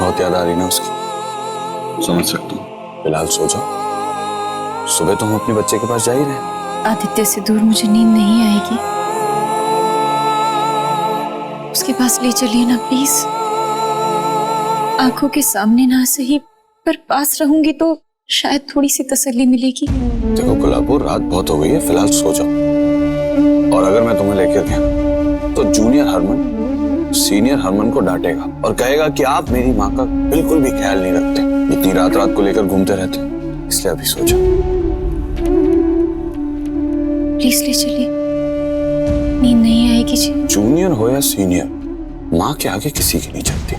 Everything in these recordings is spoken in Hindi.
बहुत याद आ रही ना उसकी, समझ सकता हूँ। फिलहाल सो जाओ, सुबह तो हम अपने बच्चे के पास जा ही रहे। आदित्य से दूर मुझे नींद नहीं आएगी, उसके पास ले चलिए ना प्लीज। आंखों के सामने ना सही पर पास रहूंगी तो शायद थोड़ी सी तसल्ली मिलेगी। देखो गुलाबो, रात बहुत हो गई है, फिलहाल सो जाओ। और अगर मैं तुम्हें लेकर गया तो जूनियर हरमन सीनियर हरमन को डांटेगा और कहेगा कि आप मेरी माँ का बिल्कुल भी ख्याल नहीं रखते, इतनी रात रात को लेकर घूमते रहते। इसलिए अभी सो जाओ। प्लीज ले चलिए, नींद नहीं आएगी जी। जूनियर हो या सीनियर, माँ के आगे किसी की नहीं चलती।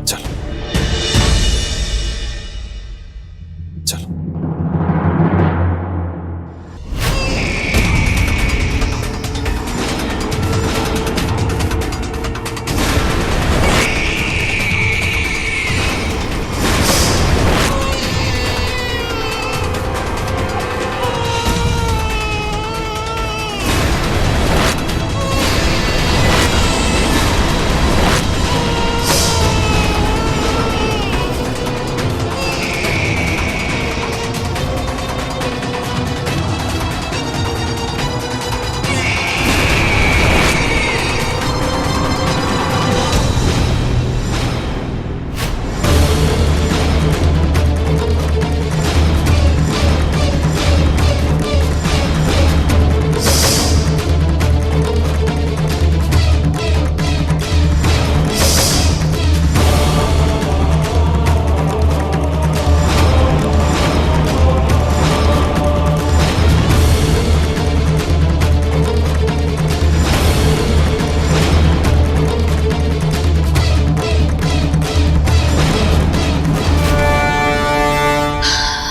चलो चलो।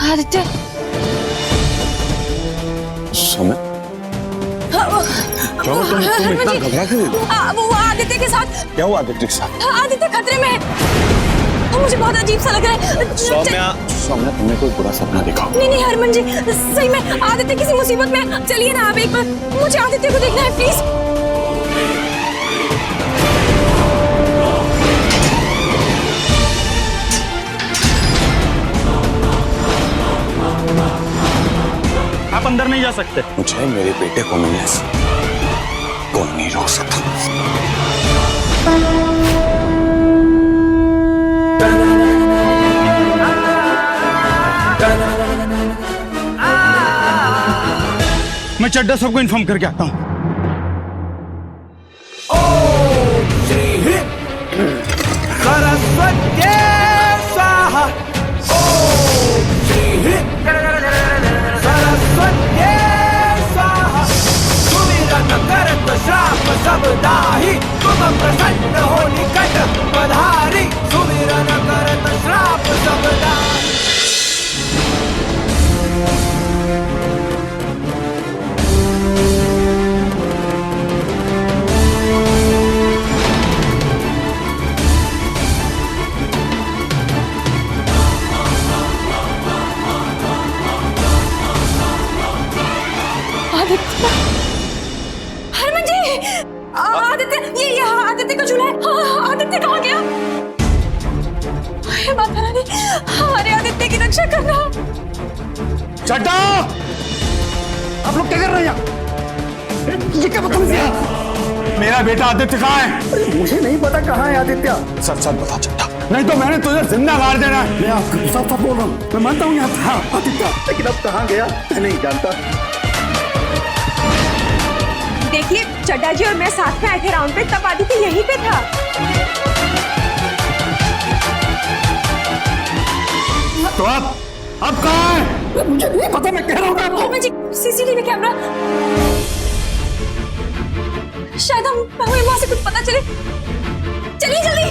आदित्य, समय तुम इतना घबरा क्यों? वो आदित्य के साथ। क्या हुआ आदित्य के साथ? आदित्य खतरे में है, मुझे बहुत अजीब सा लग रहा है। सौम्या, सौम्या तुमने कोई बुरा सपना देखा? नहीं नहीं हरमन जी, सही में आदित्य किसी मुसीबत में है। चलिए ना आप एक बार, मुझे आदित्य को देखना है प्लीज। आप अंदर नहीं जा सकते। मुझे मेरे बेटे को मिलने से कोई नहीं रोक सकता। मैं चड्डा सबको इन्फॉर्म करके आता हूँ। सरस्वती स्वाहा, ओम श्री सरस्वती स्वाहा। सुमिरन करत श्राप सब दाही, तुम प्रसन्न हो निकट पधारी। सुमिरन करत श्राप सब दाही। आदित्य, हरमन जी, आदित्य, ये आदित्य का झूला है। आदित्य कहाँ गया? हे माता रानी, हमारे आदित्य की रक्षा करना। चड्डा, आप लोग क्या कर रहे हैं यहाँ? ये क्या बदतमीजी है? मेरा बेटा आदित्य कहाँ है? मुझे नहीं पता कहाँ है आदित्य। सच सच बता चड्डा, नहीं तो मैंने तुझे जिंदा मार देना है। मैं आपको साफ साफ बोल रहा हूँ, मैं मानता हूँ यहाँ था आदित्य, लेकिन अब कहाँ गया मैं नहीं जानता। देखिए चड्डा जी और मैं साथ में आए थे राउंड पे, तब आदित्य यहीं पे था। तो अब कहाँ है? मुझे नहीं पता, मैं कह रहा हूँ आपको। हरमन जी, सीसीटीवी कैमरा, शायद हम हमें वहां से कुछ पता चले। चलिए जल्दी।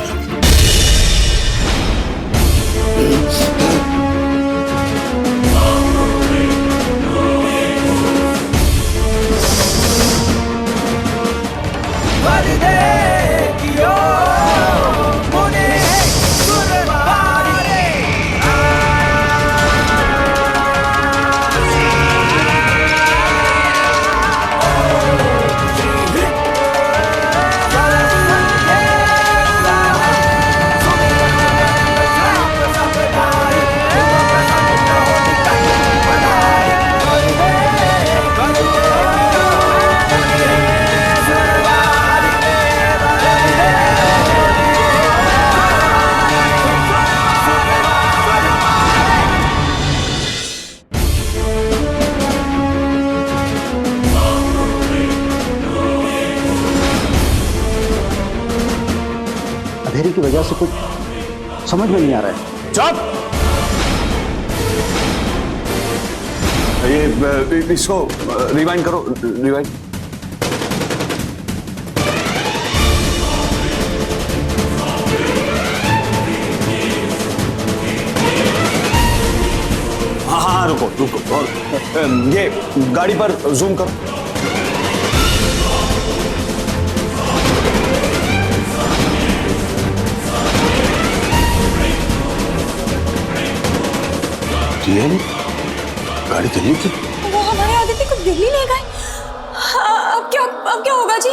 अंधेरी की वजह से कुछ समझ में नहीं आ रहा है। चुप! ये इसको रिवाइंड करो, रिवाइंड। हाँ हाँ रुको रुको, और ये गाड़ी पर जूम करो। रियली? गाड़ी दिल्ली की? वो हमारे आदित्य को दिल्ली ले गए। अब क्या होगा जी?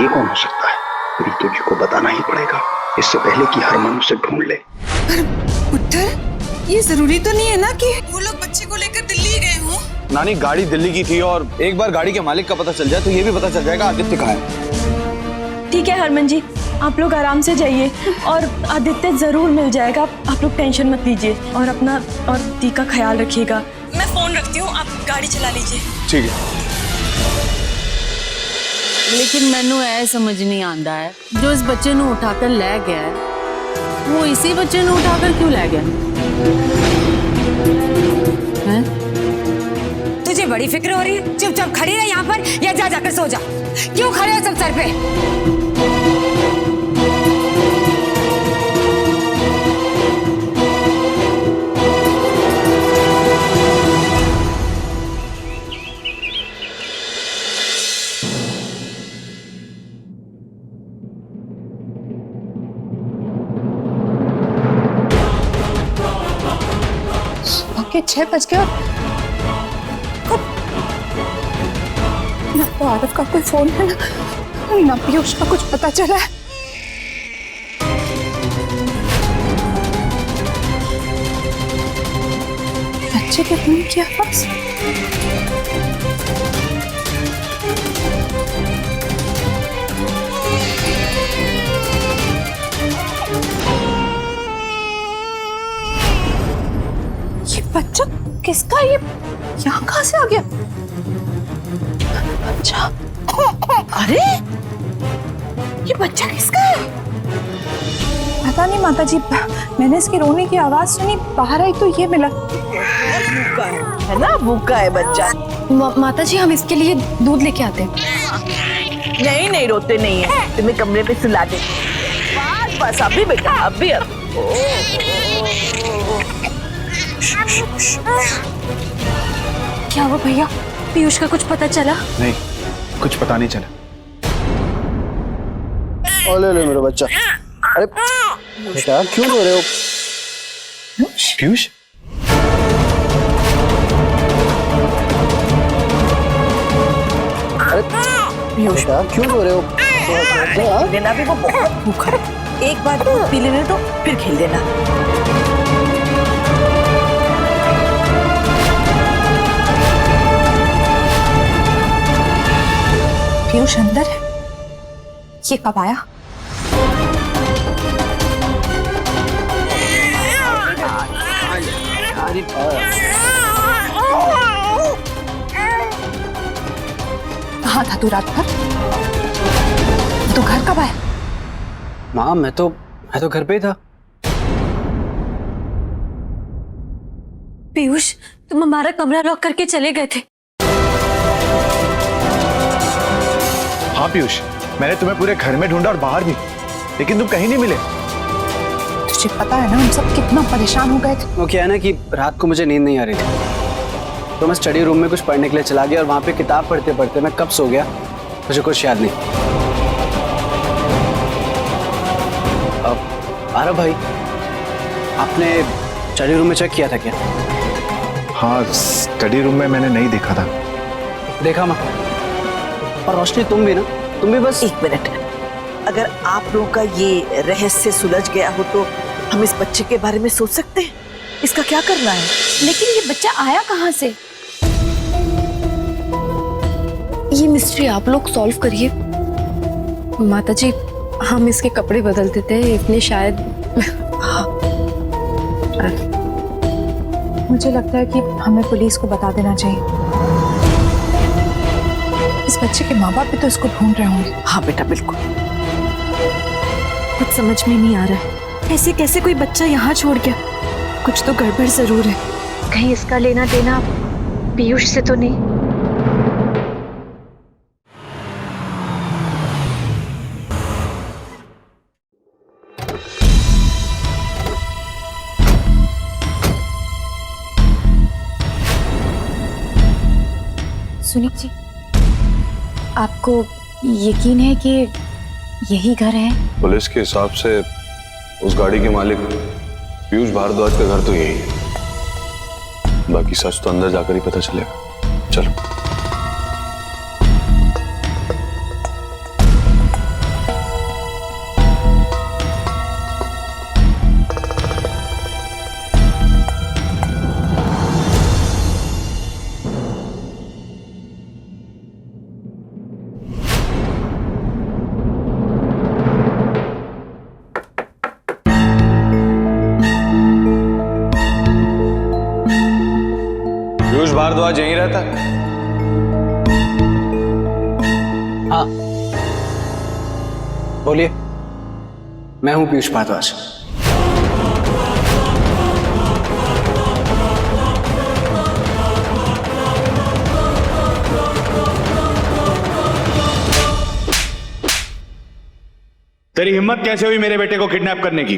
ये कौन हो सकता है? रीतू जी को बताना ही पड़ेगा, इससे पहले कि हरमन उसे ढूंढ ले। उत्तर, ये जरूरी तो नहीं है ना कि वो लोग बच्चे को लेकर दिल्ली गए हों? नानी, गाड़ी दिल्ली की थी और एक बार गाड़ी के मालिक का पता चल जाए तो ये भी पता चल जाएगा आदित्य कहाँ है। ठीक है हरमन जी, आप लोग आराम से जाइए और आदित्य जरूर मिल जाएगा। आप लोग टेंशन मत लीजिए और अपना और दी का ख्याल रखिएगा। मैं फोन रखती हूँ, आप गाड़ी चला लीजिए। ठीक है। लेकिन मैनू ऐ समझ नहीं आता है, जो इस बच्चे ਨੂੰ उठाकर ले गया है वो इसी बच्चे ਨੂੰ उठाकर क्यों ले गया है? तुझे बड़ी फिक्र हो रही है? चुपचाप खड़ी रह यहाँ पर या जा जाकर सो जा। क्यों खड़े हो सब सर पे? ओके, 6 बज गए। ना तो आरफ का कोई फोन है ना पीयूष का कुछ पता चला है। बच्चे के फोन की आवाज। ये बच्चा किसका? ये यहाँ कहाँ से आ गया? बच्चा, अरे ये बच्चा किसका है? पता नहीं माता जी, मैंने इसके रोने की आवाज सुनी, बाहर आई तो ये मिला। है ना, भूखा है बच्चा। माता जी, हम इसके लिए दूध लेके आते हैं। नहीं नहीं, रोते नहीं है, तुम्हें कमरे पे सुला दे। बस बस, अभी बेटा, अभी क्या हुआ भैया? पीयूष का कुछ पता चला? नहीं, कुछ पता नहीं चला। ले ले मेरा बच्चा। अरे बेटा, क्यों रो रहे हो? पीयूष? अरे पीयूष, बेटा क्यों रो रहे हो? लेना भी, वो बहुत भूखा है। एक बार दूध पी लेने तो फिर खेल देना। पीयूष अंदर है? ये कब आया? कहाँ था तू रात भर? तू घर कब आया? माँ, मैं तो घर पे ही था। पीयूष, तुम हमारा कमरा लॉक करके चले गए थे। हाँ पीयूष, मैंने तुम्हें पूरे घर में ढूंढा और बाहर भी, लेकिन तुम कहीं नहीं मिले। तुझे पता है ना हम सब कितना परेशान हो गए थे। वो क्या है ना कि रात को मुझे नींद नहीं आ रही थी, तो मैं स्टडी रूम में कुछ पढ़ने के लिए चला गया और वहाँ पे किताब पढ़ते पढ़ते मैं कब सो गया मुझे कुछ याद नहीं। अब आरव भाई, आपने स्टडी रूम में चेक किया था क्या? हाँ, स्टडी रूम में मैंने नहीं देखा था। देखा माँ। और रोशनी, तुम भी ना, तुम भी बस। एक मिनट, अगर आप लोगों का ये रहस्य सुलझ गया हो तो हम इस बच्चे के बारे में सोच सकते हैं। इसका क्या करना है? लेकिन ये बच्चा आया कहाँ से? ये मिस्ट्री आप लोग सॉल्व करिए। माता जी, हम इसके कपड़े बदल देते हैं, इतने शायद। मुझे लगता है कि हमें पुलिस को बता देना चाहिए। इस बच्चे के माँ बाप भी तो इसको ढूंढ रहे होंगे। हाँ बेटा बिल्कुल। कुछ समझ में नहीं आ रहा है, ऐसे कैसे कोई बच्चा यहाँ छोड़ गया? कुछ तो गड़बड़ जरूर है। कहीं इसका लेना देना पीयूष से तो नहीं? सुनील जी, आपको यकीन है कि यही घर है? पुलिस के हिसाब से उस गाड़ी के मालिक पीयूष भारद्वाज का घर तो यही है। बाकी सच तो अंदर जाकर ही पता चलेगा। चलो। पीयूष भारद्वाज यहीं रहता है? हाँ, बोलिए। मैं हूं पीयूष भारद्वाज। तेरी हिम्मत कैसे हुई मेरे बेटे को किडनैप करने की?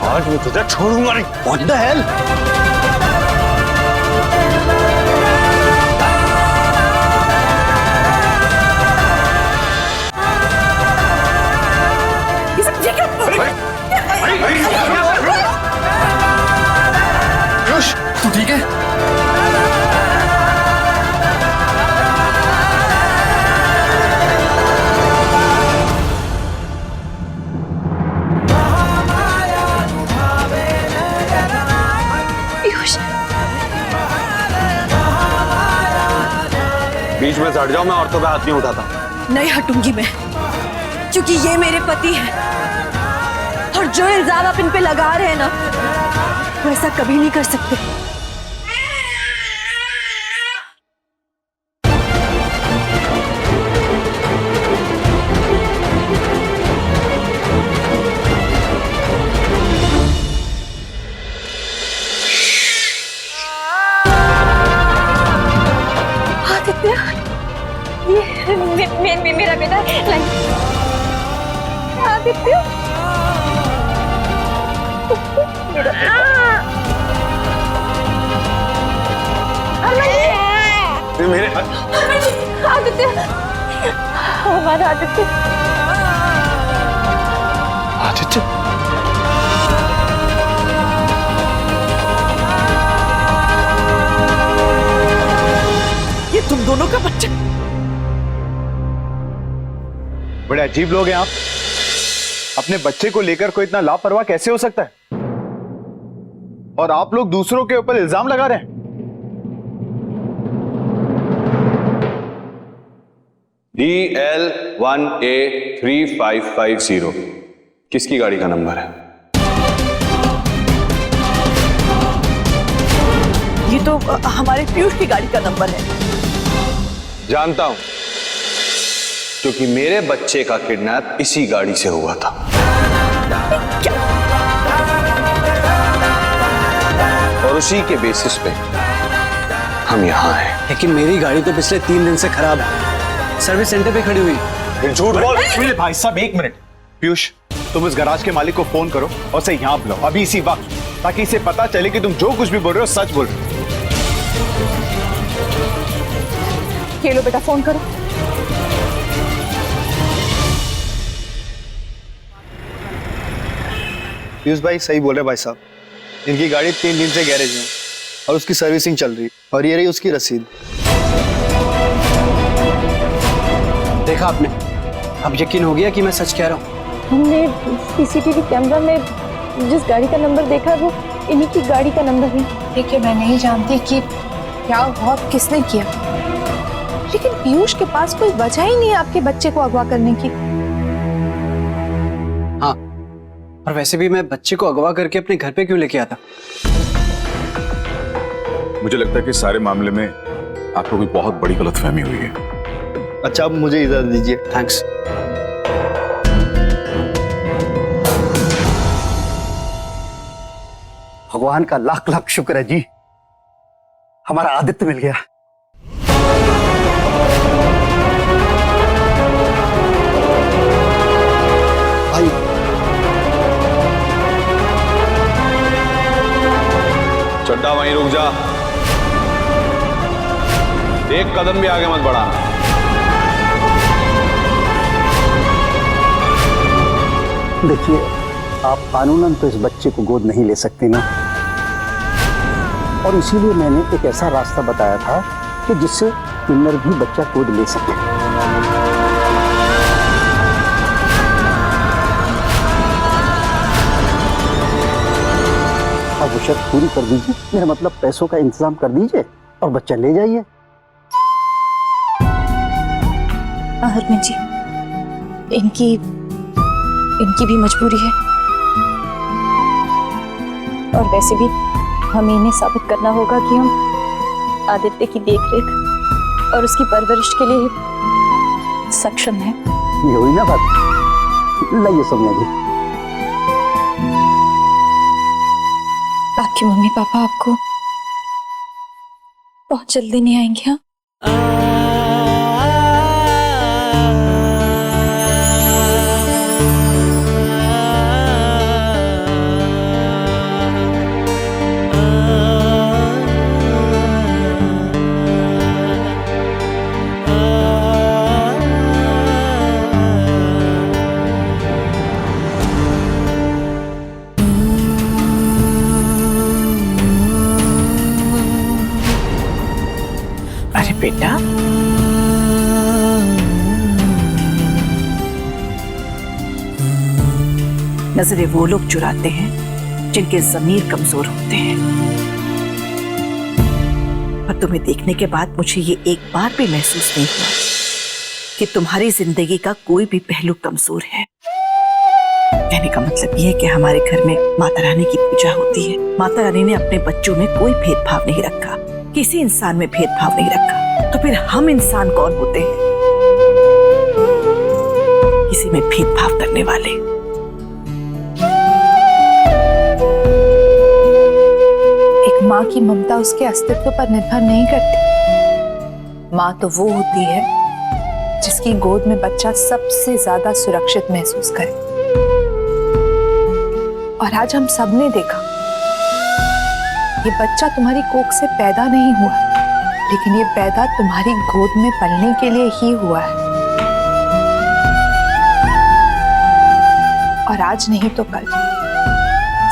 आज मैं तुझे छोड़ूंगा नहीं। What the hell? ये सब क्या? पीयूष, तू ठीक है? बीच में हट जाओ, मैं औरतों पे हाथ नहीं उठाता। नहीं हटूंगी मैं, क्योंकि ये मेरे पति हैं और जो इल्जाम आप इन पे लगा रहे हैं ना, वो ऐसा कभी नहीं कर सकते। ये मेरा बेटा आदित्य, मेरा मेरे आदित्य, हमारा आदित्य। आदित्य, ये तुम दोनों का बच्चा? बड़े अजीब लोग हैं आप। अपने बच्चे को लेकर कोई इतना लापरवाह कैसे हो सकता है? और आप लोग दूसरों के ऊपर इल्जाम लगा रहे हैं। DL1A3550 किसकी गाड़ी का नंबर है? ये तो हमारे पीयूष की गाड़ी का नंबर है। जानता हूं, क्योंकि मेरे बच्चे का किडनैप इसी गाड़ी से हुआ था। और उसी के बेसिस पे हम यहाँ हैं। लेकिन मेरी गाड़ी तो पिछले 3 दिन से खराब है, सर्विस सेंटर पे खड़ी हुई। फिर झूठ बोल। मेरे भाई साहब, एक मिनट। पीयूष, तुम इस गैराज के मालिक को फोन करो और उसे यहाँ बुलाओ अभी इसी वक्त, ताकि इसे पता चले कि तुम जो कुछ भी बोल रहे हो सच बोल रहे हो। ये लो बेटा, फोन करो। पीयूष भाई सही बोल रहे भाई साहब। इनकी गाड़ी 3 दिन से गैरेज में और उसकी सर्विसिंग चल रही है, और ये रही उसकी रसीद। देखा आपने, अब यकीन हो गया कि मैं सच कह रहा हूँ। हमने सीसीटीवी कैमरा में जिस गाड़ी का नंबर देखा वो इन्हीं की गाड़ी का नंबर है। देखिए, मैं नहीं जानती कि क्या हुआ, किसने किया, लेकिन पीयूष के पास कोई वजह ही नहीं है आपके बच्चे को अगवा करने की। हाँ, और वैसे भी मैं बच्चे को अगवा करके अपने घर पे क्यों लेके आता? मुझे लगता है कि सारे मामले में आपको कोई बहुत बड़ी गलतफहमी हुई है। अच्छा, अब मुझे इजाजत दीजिए। थैंक्स। भगवान का लाख लाख शुक्र है जी, हमारा आदित्य मिल गया। भाई चड्डा वहीं रुक जा, एक कदम भी आगे मत बढ़ाना। देखिए, आप कानूनन तो इस बच्चे को गोद नहीं ले सकते ना, और इसीलिए मैंने एक ऐसा रास्ता बताया था कि जिससे किन्नर भी बच्चा गोद ले सके। अब वो शर्त पूरी कर दीजिए, मेरा मतलब पैसों का इंतजाम कर दीजिए और बच्चा ले जाइए। हरमन जी, इनकी भी मजबूरी है, और वैसे भी हमें इन्हें साबित करना होगा कि हम आदित्य की देखरेख और उसकी परवरिश के लिए सक्षम हैं। ये हुई ना बात। लाइए सोनिया जी। आपकी मम्मी पापा आपको बहुत जल्दी नहीं आएंगे? हाँ, अरे बेटा, नजरें वो लोग चुराते हैं जिनके ज़मीर कमजोर होते हैं, पर तुम्हें देखने के बाद मुझे ये एक बार भी महसूस नहीं हुआ कि तुम्हारी जिंदगी का कोई भी पहलू कमजोर है। कहने का मतलब ये है कि हमारे घर में माता रानी की पूजा होती है। माता रानी ने अपने बच्चों में कोई भेदभाव नहीं रखा, किसी इंसान में भेदभाव नहीं रखा। तो फिर हम इंसान कौन होते हैं किसी में भेदभाव करने वाले? एक माँ की ममता उसके अस्तित्व पर निर्भर नहीं करती। माँ तो वो होती है जिसकी गोद में बच्चा सबसे ज्यादा सुरक्षित महसूस करे। और आज हम सबने देखा, ये बच्चा तुम्हारी कोख से पैदा नहीं हुआ, लेकिन ये पैदा तुम्हारी गोद में पलने के लिए ही हुआ है। और आज नहीं तो कल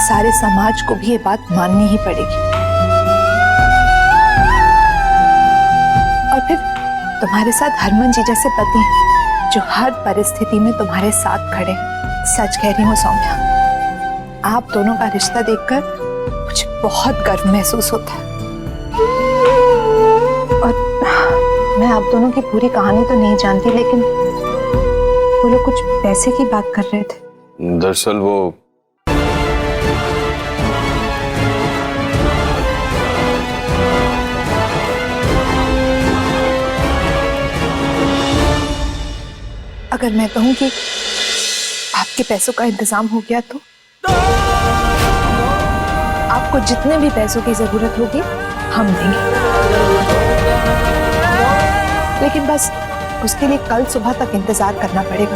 सारे समाज को भी ये बात माननी ही पड़ेगी। और फिर तुम्हारे साथ हरमन जी जैसे पति हैं जो हर परिस्थिति में तुम्हारे साथ खड़े। सच कह रही हूँ सौम्या, आप दोनों का रिश्ता देखकर मुझे बहुत गर्व महसूस होता है। और मैं आप दोनों की पूरी कहानी तो नहीं जानती, लेकिन वो लोग कुछ पैसे की बात कर रहे थे। दरअसल वो अगर मैं कहूं कि आपके पैसों का इंतजाम हो गया तो आपको जितने भी पैसों की जरूरत होगी हम देंगे, लेकिन बस उसके लिए कल सुबह तक इंतजार करना पड़ेगा।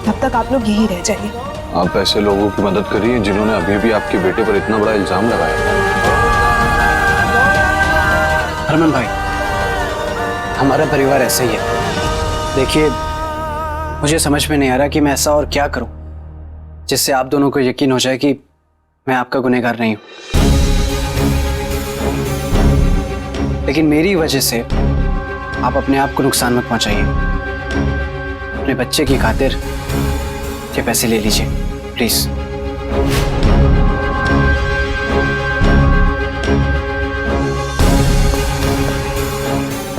तब तक आप लोग यहीं रह जाइए। आप ऐसे लोगों की मदद करिए जिन्होंने अभी भी आपके बेटे पर इतना बड़ा इल्जाम लगाया। हरमन भाई, हमारा परिवार ऐसा ही है। देखिए, मुझे समझ में नहीं आ रहा कि मैं ऐसा और क्या करूं जिससे आप दोनों को यकीन हो जाए कि मैं आपका गुनहगार नहीं हूं। लेकिन मेरी वजह से आप अपने आप को नुकसान मत पहुंचाइए। अपने बच्चे की खातिर ये पैसे ले लीजिए प्लीज।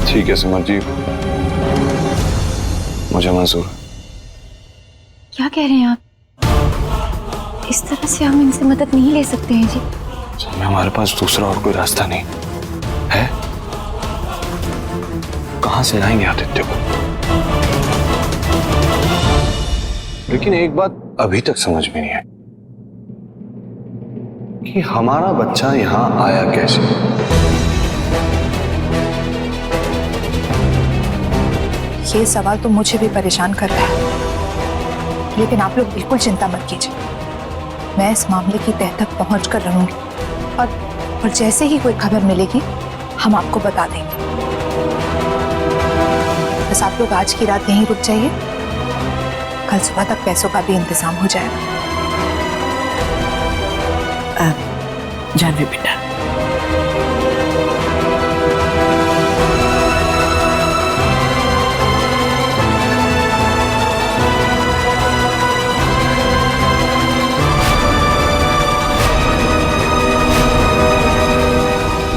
ठीक है सिमर जी, मुझे मंजूर है। क्या कह रहे हैं आप? इस तरह से हम इनसे मदद नहीं ले सकते हैं जी। हमारे पास दूसरा और कोई रास्ता नहीं। है? कहां से लाएंगे आदित्य को? लेकिन एक बात अभी तक समझ में नहीं आई कि हमारा बच्चा यहां आया कैसे। ये सवाल तो मुझे भी परेशान कर रहा है, लेकिन आप लोग बिल्कुल चिंता मत कीजिए। मैं इस मामले की तह तक पहुंच कर रहूंगी और जैसे ही कोई खबर मिलेगी हम आपको बता देंगे। बस आप लोग आज की रात यहीं रुक जाइए, कल सुबह तक पैसों का भी इंतजाम हो जाएगा। जानवी बेटा,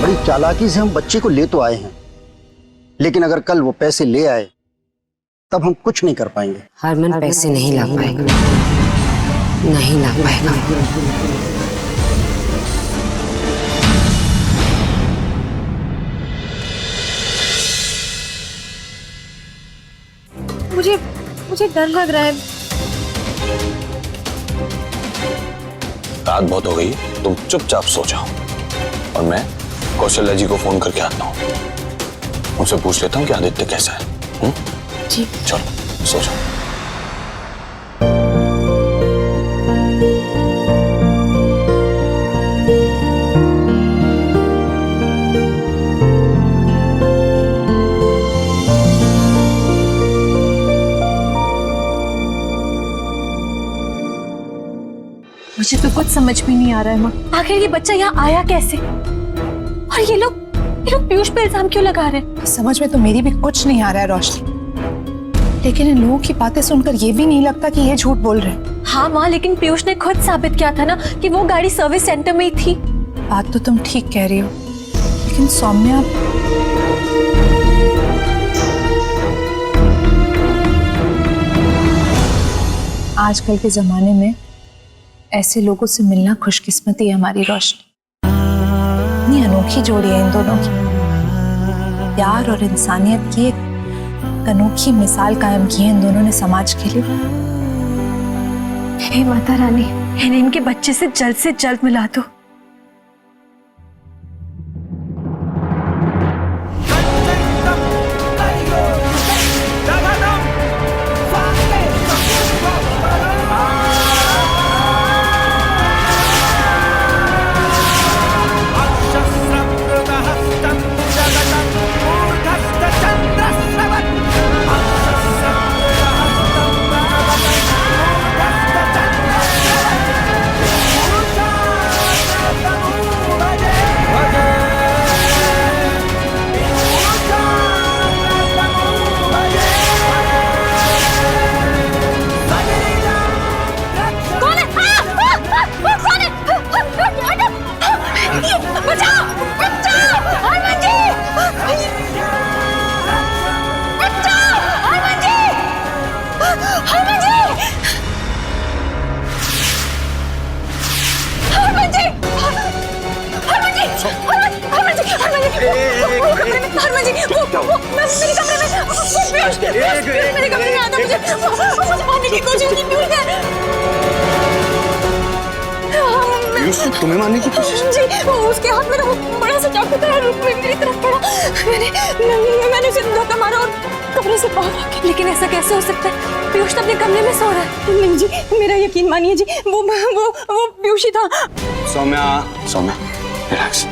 बड़ी चालाकी से हम बच्चे को ले तो आए हैं, लेकिन अगर कल वो पैसे ले आए तब हम कुछ नहीं कर पाएंगे। हरमन पैसे नहीं ला पाएगा, नहीं ला पाएगा। मुझे डर लग रहा है। रात बहुत हो गई, तुम चुपचाप सो जाओ और मैं कौशल्या जी को फोन करके आता हूँ। उनसे पूछ लेता हूँ कि आदित्य कैसा है। जी चलो सो जाओ। मुझे तो कुछ समझ में नहीं आ रहा है माँ, आखिर ये बच्चा यहाँ आया कैसे? और ये लोग पीयूष पे इल्जाम क्यों लगा रहे हैं? समझ में तो मेरी भी कुछ नहीं आ रहा है रोशनी, लेकिन इन लोगों की बातें सुनकर ये भी नहीं लगता कि ये झूठ बोल रहे हैं। हाँ माँ, लेकिन पीयूष ने खुद साबित किया था ना कि वो गाड़ी सर्विस सेंटर में ही थी। बात तो तुम ठीक कह रही हो, लेकिन सौम्या आजकल के जमाने में ऐसे लोगों से मिलना खुशकिस्मती है हमारी रोशनी। इतनी अनोखी जोड़ी है इन दोनों की, प्यार और इंसानियत की एक अनोखी मिसाल कायम की है इन दोनों ने समाज के लिए। हे माता रानी, इन्हें इनके बच्चे से जल्द मिला दो। तुम्हें मारने की कोशिश? जी, उसके हाथ में वो बड़ा सा चाकू था, मेरी तरफ पड़ा। मैंने उसे धक्का मारा और कमरे से बाहर आ गया। लेकिन ऐसा कैसे हो सकता है? पीयूष तो अपने कमरे में सो रहा है। नहीं जी, मेरा यकीन मानिए जी, वो पीयूष ही था। सौम्या रिलैक्स।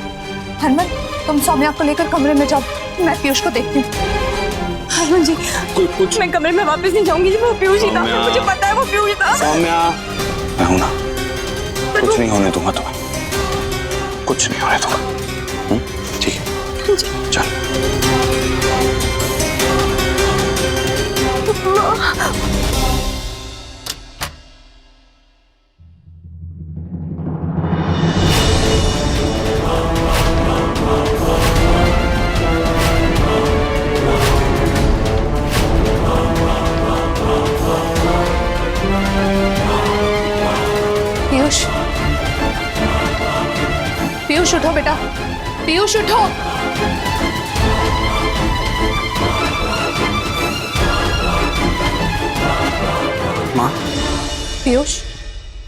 हरमन, तुम सौम्या को लेकर कमरे में जाओ, मैं पीयूष को देखती हूँ। हरमन जी, कुछ मैं कमरे में वापस नहीं जाऊंगी जी, वो पीयूष ही था, मुझे पता है वो पीयूष था। सौम्या, मैं हूं ना, कुछ नहीं होने दूंगा तुम्हें, कुछ नहीं होने दूंगा। ठीक है, चल। पीयूष, उठो बेटा। पीयूष उठो। माँ। पीयूष,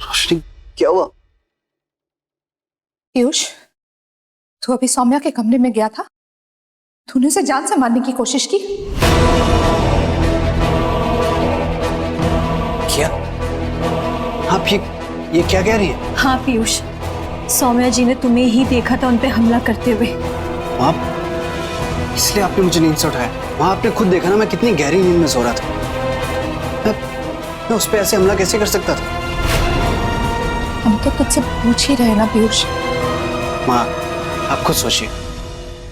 रोशनी क्या हुआ? पीयूष, तू अभी सौम्या के कमरे में गया था? तूने उसे जान से मारने की कोशिश की? क्या आप ये क्या कह रही है? हाँ पीयूष, सौम्या जी ने तुम्हें ही देखा था उन पे हमला करते हुए। माँ, इसलिए आपने मुझे नींद से उठाया? माँ, आपने खुद देखा ना मैं कितनी गहरी नींद में सो रहा था। मैं उस पे ऐसे हमला कैसे कर सकता था? हम तो तुझसे पूछ ही रहे ना पीयूष। माँ, आप खुद सोचिए,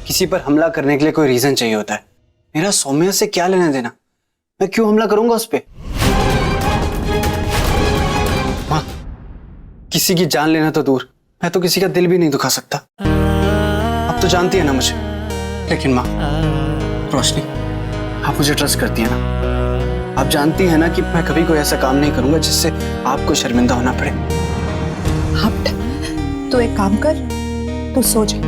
किसी पर हमला करने के लिए कोई रीजन चाहिए होता है। मेरा सौम्या से क्या लेना देना? मैं क्यों हमला करूंगा उस पे? माँ, किसी की जान लेना तो दूर, मैं तो किसी का दिल भी नहीं दुखा सकता। आप तो जानती है ना मुझे। लेकिन माँ, रोशनी, आप मुझे ट्रस्ट करती है ना? आप जानती है ना कि मैं कभी कोई ऐसा काम नहीं करूंगा जिससे आपको शर्मिंदा होना पड़े। हाँ, तो एक काम कर, तू सो जा।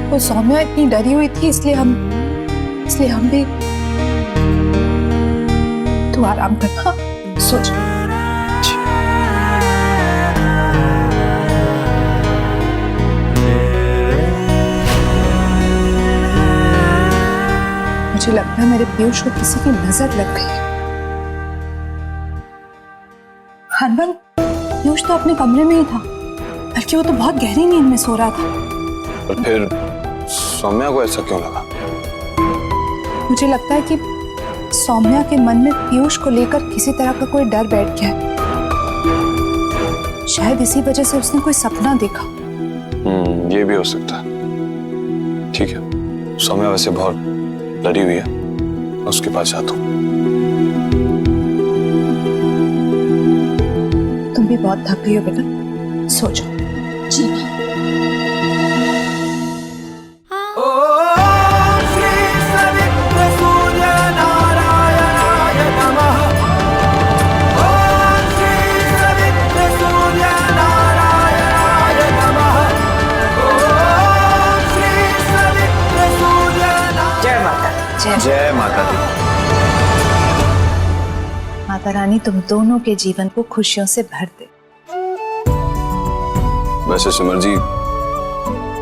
वो सौम्या इतनी डरी हुई थी इसलिए हम भी। तू आराम कर, हाँ, सो जा। मुझे लगता है मेरे पीयूष को किसी की नजर लग गई है। हरमन, पीयूष तो अपने कमरे में ही था, बल्कि वो तो बहुत गहरी नींद में सो रहा था। और फिर सौम्या को ऐसा क्यों लगा? मुझे लगता है कि सौम्या के मन में पीयूष को लेकर किसी तरह का कोई डर बैठ गया है। शायद इसी वजह से उसने कोई सपना देखा। ये भी हो सकता है। ठीक है, सौम्या वैसे बहुत डरी हुई है, मैं उसके पास जाता हूँ। तुम भी बहुत थक गई हो बेटा, सो जाओ। जी माँ। जय माता दी। माता रानी तुम दोनों के जीवन को खुशियों से भर दे। वैसे सिमर जी,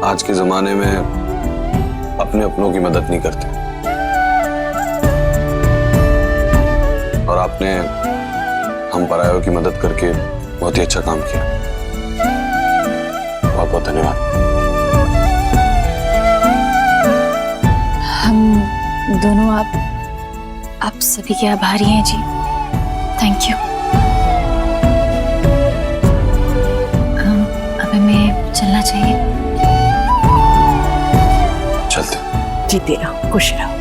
आज के जमाने में अपने अपनों की मदद नहीं करते, और आपने हम परायों की मदद करके बहुत ही अच्छा काम किया। बहुत बहुत धन्यवाद। हम दोनों आप सभी के आभारी हैं जी। Thank you. अब हमें चलना चाहिए। चलते। जीते रहो, खुश रहो।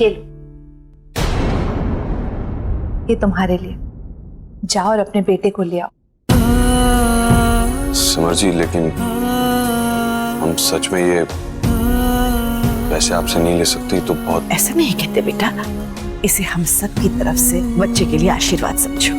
ये लो, ये तुम्हारे लिए। जाओ और अपने बेटे को ले आओ। सिमर जी, लेकिन हम सच में ये पैसे आपसे नहीं ले सकते, तो बहुत। ऐसा नहीं कहते बेटा, इसे हम सब की तरफ से बच्चे के लिए आशीर्वाद समझो।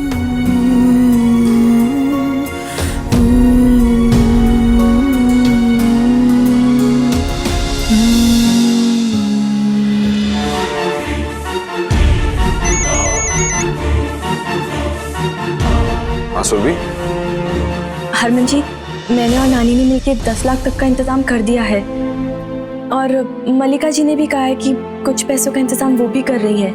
सुरभि, हरमन जी, मैंने और नानी ने मिलकर 10 लाख तक का इंतजाम कर दिया है, और मल्लिका जी ने भी कहा है कि कुछ पैसों का इंतजाम वो भी कर रही है।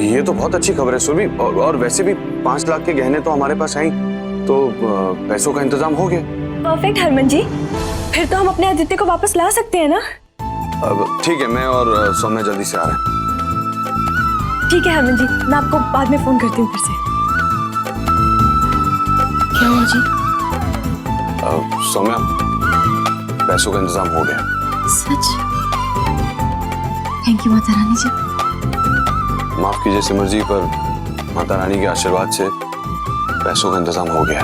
ये तो बहुत अच्छी खबर है सुरभि, और वैसे भी 5 लाख के गहने तो हमारे पास हैं, तो पैसों का इंतजाम हो गया। परफेक्ट हरमन जी, फिर तो हम अपने आदित्य को वापस ला सकते हैं ना? अब ठीक है, मैं और सौम्या जल्दी से आ रहे हैं। ठीक है हरमन जी, मैं आपको बाद में फोन करती हूँ फिर से। क्या हुआ जी? सौम्या, पैसों का इंतजाम हो गया। सच? थैंक यू माता रानी जी। माफ कीजिए सिमर जी, पर माता रानी के आशीर्वाद से पैसों का इंतजाम हो गया।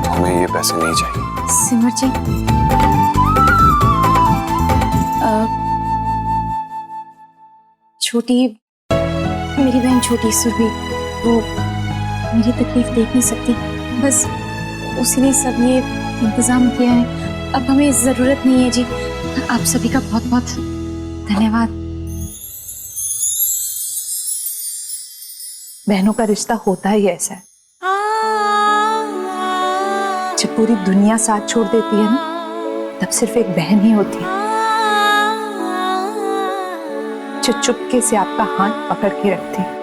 हमें ये पैसे नहीं चाहिए। सिमर जी, छोटी, मेरी बहन छोटी सुरभि वो मेरी तकलीफ देख नहीं सकती, बस उसी ने सब ये इंतजाम किया है। अब हमें ज़रूरत नहीं है जी। आप सभी का बहुत बहुत धन्यवाद। बहनों का रिश्ता होता ही ऐसा है, जब पूरी दुनिया साथ छोड़ देती है ना, तब सिर्फ एक बहन ही होती है जो चुपके से आपका हाथ पकड़ के रखती है।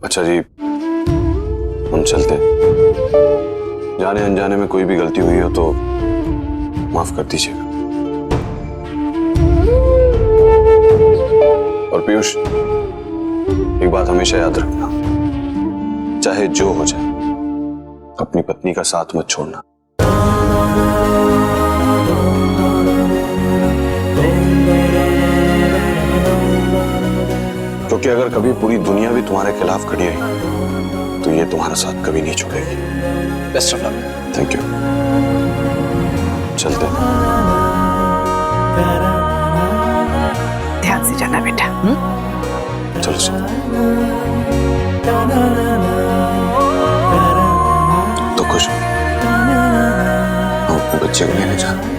अच्छा जी, हम चलते हैं। जाने अनजाने में कोई भी गलती हुई हो तो माफ कर दीजिएगा। और पीयूष, एक बात हमेशा याद रखना, चाहे जो हो जाए अपनी पत्नी का साथ मत छोड़ना। क्योंकि अगर कभी पूरी दुनिया भी तुम्हारे खिलाफ खड़ी रही तो ये तुम्हारा साथ कभी नहीं छोड़ेगी। Best of luck. Thank you. चलते हैं। ध्यान से जाना बेटा। चलो सो। तो खुश हो? हम अपने बच्चे को लेने जा रहे हैं।